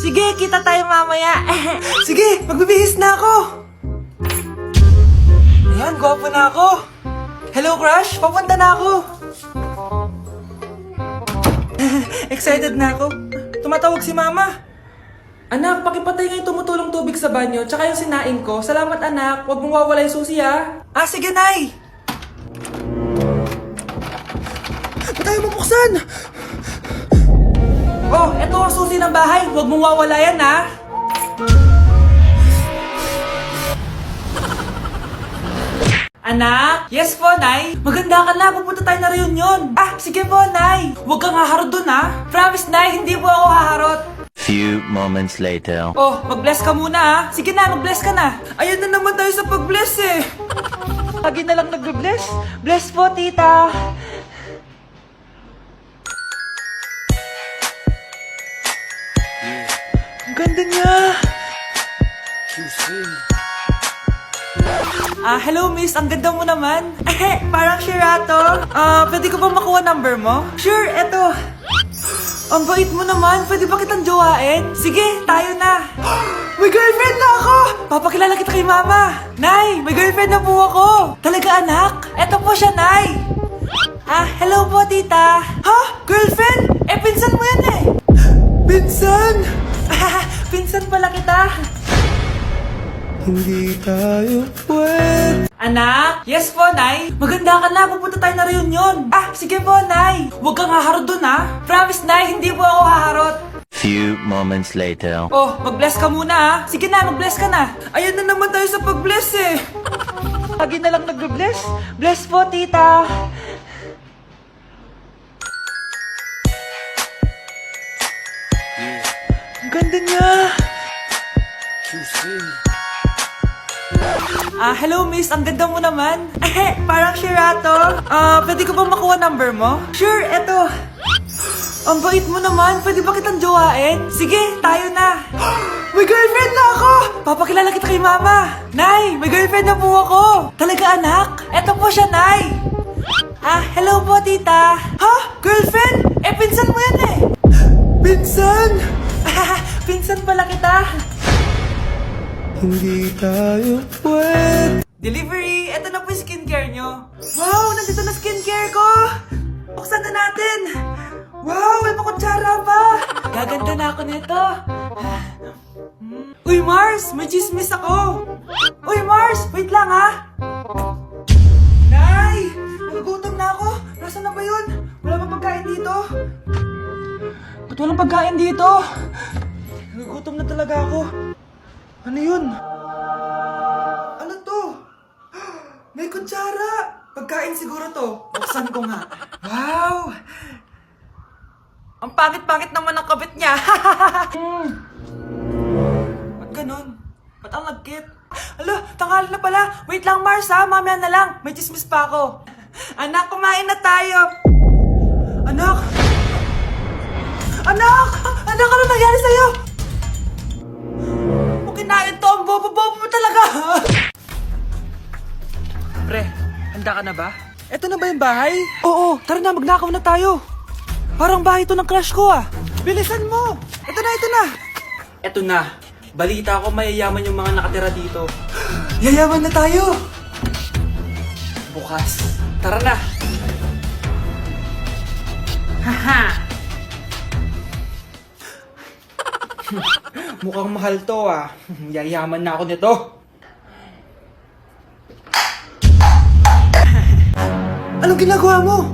Sige, kita tayo mamaya. Sige, magbibihis na ako. Ayan, gwapo na ako. Hello, crush. Papunta na ako. Excited na ako. Tumatawag si mama. Anak, pakipatay nga yung tumutulong tubig sa banyo, tsaka yung sinain ko. Salamat, anak. Huwag mong wawala yung susi, ha? Ah, sige, Nay. Ba't tayo mabuksan? Oh, eto ang susi ng bahay. Huwag mong wawala yan, ha? Anak? Yes po, Nay. Maganda ka na. Pupunta tayo na reunion. Ah, sige po, Nay. Huwag kang haharot dun, ha? Promise, Nay. Hindi po ako haharot. Few moments later. Oh, mag-bless ka muna, ha? Sige na, mag-bless ka na. Ayun na naman tayo sa pag-bless, eh. Lagi na lang nag-bless. Bless po, tita. Ang ganda niya. Hello miss, ang ganda mo naman. Parang Sherato. Pwede ko ba makuha number mo? Sure, eto. Ang bait mo naman, pwede ba kitang jowain? Sige, tayo na. May girlfriend na ako! Papakilala kita kay mama. Nay, may girlfriend na po ako. Talaga anak? Eto po siya, Nay. Hello po tita. Ha? Girlfriend? Pinsan mo yan eh. Pinsan? Pinsan pala kita. Hindi tayo pwede. Anak? Yes po, Nay. Maganda ka na. Pupunta tayo na reunion. Sige po, Nay. Huwag kang haharot dun, ha? Promise, Nay. Hindi po ako haharot. Few moments later. Oh, mag-bless ka muna, ha? Sige na, mag-bless ka na. Ayun na naman tayo sa pag-bless, eh. Lagi na lang nag-bless. Bless po, tita. Ang ganda niya. Hello miss, ang ganda mo naman. Parang Sherato. Pwede ko ba makuha number mo? Sure, eto. Ang bait mo naman, pwede ba kitang jowain? Sige, tayo na. May girlfriend na ako! Papakilala kita kay mama. Nay, may girlfriend na po ako. Talaga anak? Eto po siya, Nay. Hello po tita. Ha? Girlfriend? Pinsan mo yan eh. Pinsan? Pinsan pala kita. Hindi tayo pwede. Delivery! Ito na po yung skincare nyo. Wow! Nandito na skincare ko! Buksan na natin! Wow! May pakutsara pa! Gaganda na ako nito. Uy, Mars! May chismis ako! Uy, Mars! Wait lang, ha! Nay! Nagugutom na ako! Nasaan na ba yun? Wala bang pagkain dito? Ba't walang pagkain dito? Nagugutom na talaga ako. Ano yun? Ano to? May kutsara! Pagkain siguro to. Buksan ko nga. Wow! Ang pangit-pangit naman ang kabit niya. Ba't ganun? Ba't ang lagkit? Alo, tanghali na pala. Wait lang, Mars, ha? Mamaya na lang. May chismis pa ako. Anak, kumain na tayo. Anak! Anak! Anak, ano nangyari sa'yo? Kinain to, ang bobo-bobo mo talaga. Pre, handa ka na ba? Eto na ba yung bahay? Oo, tara na, magnakaw na tayo. Parang bahay to ng crush ko ah. Bilisan mo. Eto na, eto na. Eto na. Balita ko mayayaman yung mga nakatira dito. Yayaman na tayo. Bukas. Tara na. Haha. Mukhang mahal to ah. Yayaman na ako nito. Anong ginagawa mo?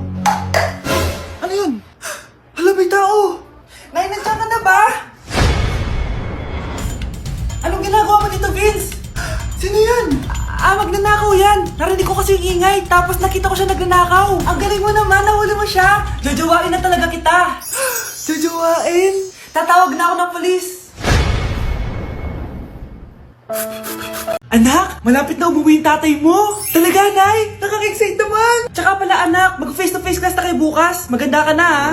Ano yun? Hala, may tao! Nay, nandiyan ka na ba? Anong ginagawa mo dito, Vince? Sino yan? Magnanakaw yan. Narinig ko kasi yung ingay, tapos nakita ko siya nagnanakaw. Ang galing mo naman, nahuli mo siya. Jojowain na talaga kita. Jojowain? Tatawag na ako ng polis. Anak, malapit na umuwi yung tatay mo. Talaga, Nay? Nakaka-excite naman. Tsaka pala, anak, mag-face-to-face class na kayo bukas. Maganda ka na, ha?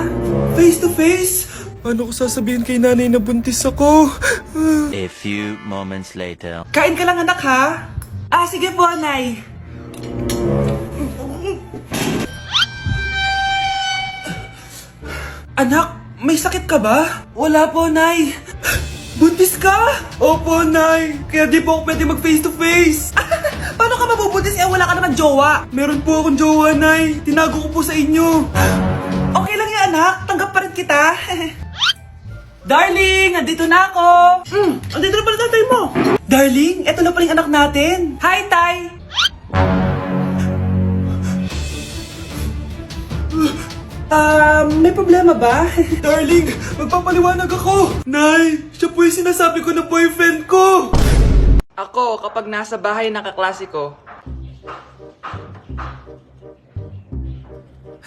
Face-to-face? Paano ko sasabihin kay nanay na buntis ako? A few moments later. Kain ka lang, anak, ha? Sige po, Nay. Anak, may sakit ka ba? Wala po, Nay. Buntis ka? Opo, Nay. Kaya di po ako pwede mag face to face. Paano ka mabubuntis? Wala ka naman jowa. Meron po akong jowa, Nay. Tinago ko po sa inyo. Okay lang yan, anak. Tanggap pa rin kita. Darling, nandito na ako. Andito na pala tatay mo. Darling, eto na pala yung anak natin. Hi, Tay. May problema ba? Darling, magpapaliwanag ako. Nay, siya po yung sinasabi ko na boyfriend ko. Ako, kapag nasa bahay ng kaklase ko.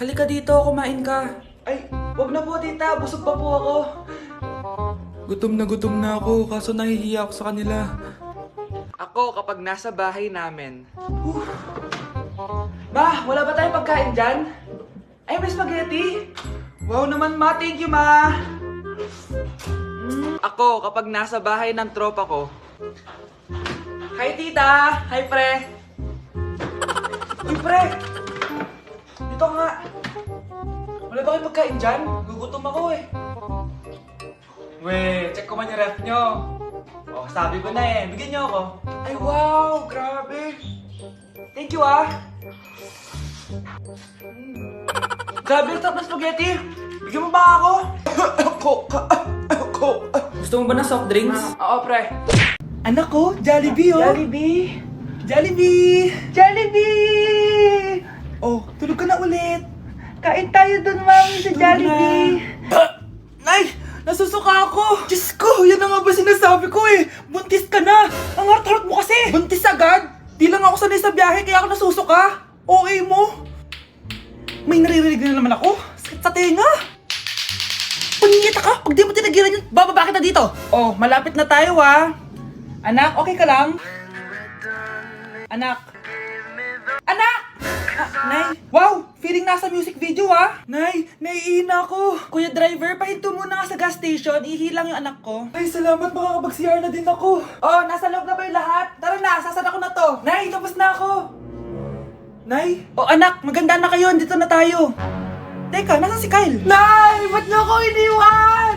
Halika dito, kumain ka. Ay, wag na po tita, busog pa po ako. Gutom na ako, kaso nahihiya ako sa kanila. Ako, kapag nasa bahay namin. Ma, wala ba tayong pagkain dyan? Ay, may spaghetti? Wow naman, ma. Thank you, ma. Ako, kapag nasa bahay ng tropa ko. Hi, tita. Hi, pre. Uy, pre. Dito nga. Wala ba kayong pagkain dyan? Gugutom ako eh. We, check ko man yung ref nyo. Oh, sabi ko na eh. Bigyan nyo ako. Ay, wow. Grabe. Thank you, ah. Grabe, ang sarap na spaghetti. Bigyan mo ba ako? Gusto mo ba ng soft drinks? Oo, pre. Anak ko, Jollibee, oh. Jollibee. Jollibee. Jollibee. Oh, tulog ka na ulit. Kain tayo dun, mami, sa Jollibee. Nay, nasusuka ako. Diyos ko, yan na nga ba sinasabi ko eh. Buntis ka na. Ang harot-harot mo kasi. Buntis agad? Di lang ako sanay sa biyahe, kaya ako nasusuka. Okay mo? May naririnig na naman ako. Sakit sa tenga. Paningita ka. Pag di mo tinagilan yun, bababa kita dito. Oh, malapit na tayo ah. Anak, okay ka lang? Anak. Anak! Nay. Wow! Feeling nasa music video ah. Nay, naiihina ako. Kuya driver, pahinto muna nga sa gas station. Ihilang yung anak ko. Ay, salamat. Makakapag-CR na din ako. Oh, nasa loob na ba yung lahat? Tara na, sasada ko na to. Nay, tapos na ako. Nay? Oh anak, maganda na kayo. Dito na tayo. Teka, nasa si Kyle? Nay! Ba't niyo ako iniwan?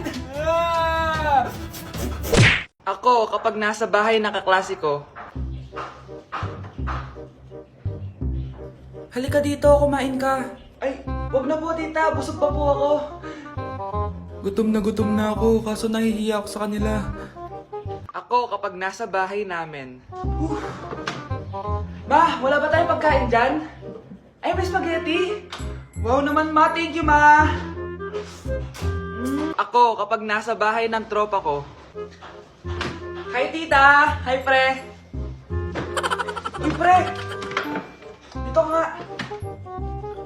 Ako, kapag nasa bahay ng kaklase ko. Halika dito, kumain ka. Ay, wag na po tita. Busog pa po ako. Gutom na ako, kaso nahihiya ako sa kanila. Ako, kapag nasa bahay namin. Ma, wala ba tayong pagkain dyan? Ay, may spaghetti? Wow naman, ma. Thank you, ma. Ako, kapag nasa bahay ng tropa ko. Hi, tita. Hi, pre. Uy, pre. Dito nga.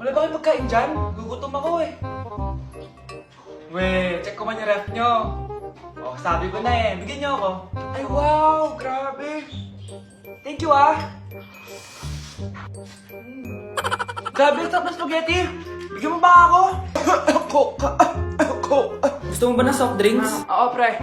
Wala ba kayong pagkain dyan? Gugutom ako eh. We, check ko man yung ref nyo. Oh, sabi ko na eh. Bigyan nyo ako. Ay, wow. Grabe. Thank you, ah. Grabe, ang sarap na spaghetti. Bigyan mo ba ako? Gusto mo ba ng soft drinks? Oo, pre.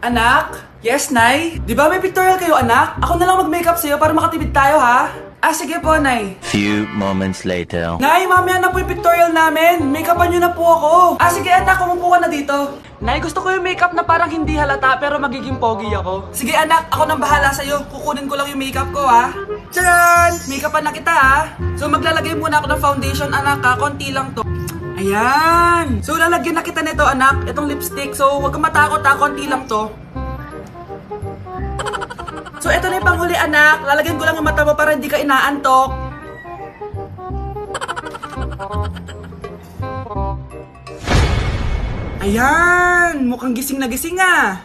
Anak? Yes, Nay? Di ba may pictorial kayo, anak? Ako na lang mag-makeup sa'yo para makatipid tayo, ha? Ah, sige po, Nay. Few moments later. Nay, mamaya na po yung pictorial namin. Make-upan nyo na po ako. Ah, sige anak, kumupo ka na dito. Nay, gusto ko yung makeup na parang hindi halata pero magiging pogi ako. Sige anak, ako nang bahala sa'yo. Kukunin ko lang yung makeup ko, ha? Charan! Make-upan na kita, ha? So, maglalagay muna ako ng foundation, anak, ha? Konti lang to. Ayan! So, lalagyan na kita nito, anak. Itong lipstick. So, huwag kang matakot, ha? Konti lang to. So, ito na yung panghuli, anak. Lalagyan ko lang yung mata mo para hindi ka inaantok. Ayan! Mukhang gising na gising, ah.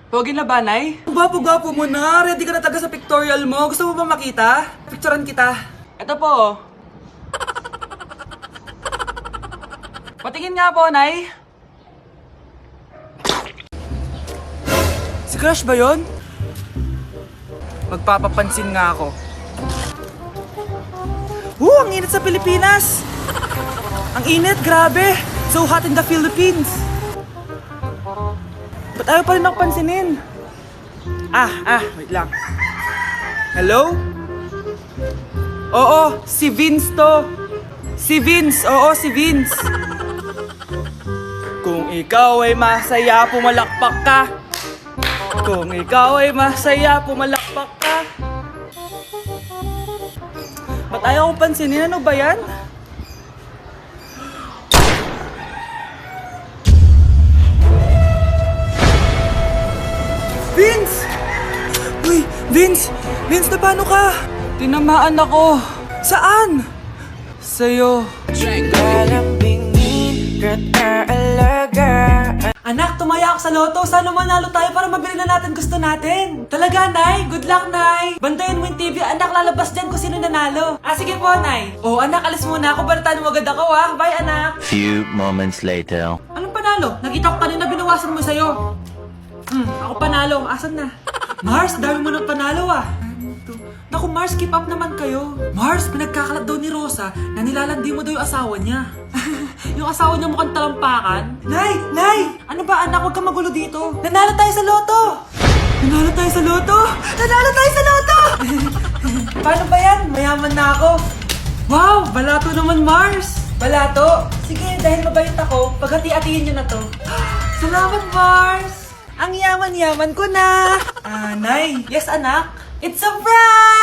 Pogi na ba, Nay? Gwapo-gwapo mo na. Ready ka na taga sa pictorial mo. Gusto mo ba makita? Picturean kita. Ito po. Patingin nga po, Nay. Si Crush ba yun? Magpapapansin nga ako. Ang init sa Pilipinas! Ang init, grabe! So hot in the Philippines! Ba't ayaw pa rin ako pansinin? Wait lang. Hello? Oo, si Vince to. Si Vince, oo, si Vince. Kung ikaw ay masaya, pumalakpak ka. Kung ikaw ay masaya, pumalakpak ka. Ba't ayaw kong pansinin? Ano ba yan? Vince! Uy, Vince! Vince, na paano ka? Tinamaan ako. Saan? Sa'yo. Anak, tumaya ako sa loto. Sana manalo tayo para mabili na natin gusto natin. Talaga, Nay? Good luck, Nay. Bantayan mo yung TV. Anak, lalabas dyan kung sino nanalo. Sige po, Nay. Anak, alis muna ako. Balitaan mo agad ako, ha? Bye, anak. Few moments later. Anong panalo? Nakita ko kanina binawasan mo sa'yo. Ako panalo. Asan na? Mars, dami mo ng panalo, ah. Naku, Mars, keep up naman kayo. Mars, pinagkakalat daw ni Rosa na nilalandi mo daw yung asawa niya. Yung asawa niya mukhang talampakan. Nay! Nay! Ano ba, anak? Huwag kang magulo dito. Nanalo tayo sa loto! Nanalo tayo sa loto! Nanalo tayo sa loto! Paano ba yan? Mayaman na ako. Wow! Balato naman, Mars! Balato? Sige, dahil mabait ako, paghati-hatiin niyo na to. Salamat, Mars! Ang yaman-yaman ko na! Nay! Yes, anak? It's a prank!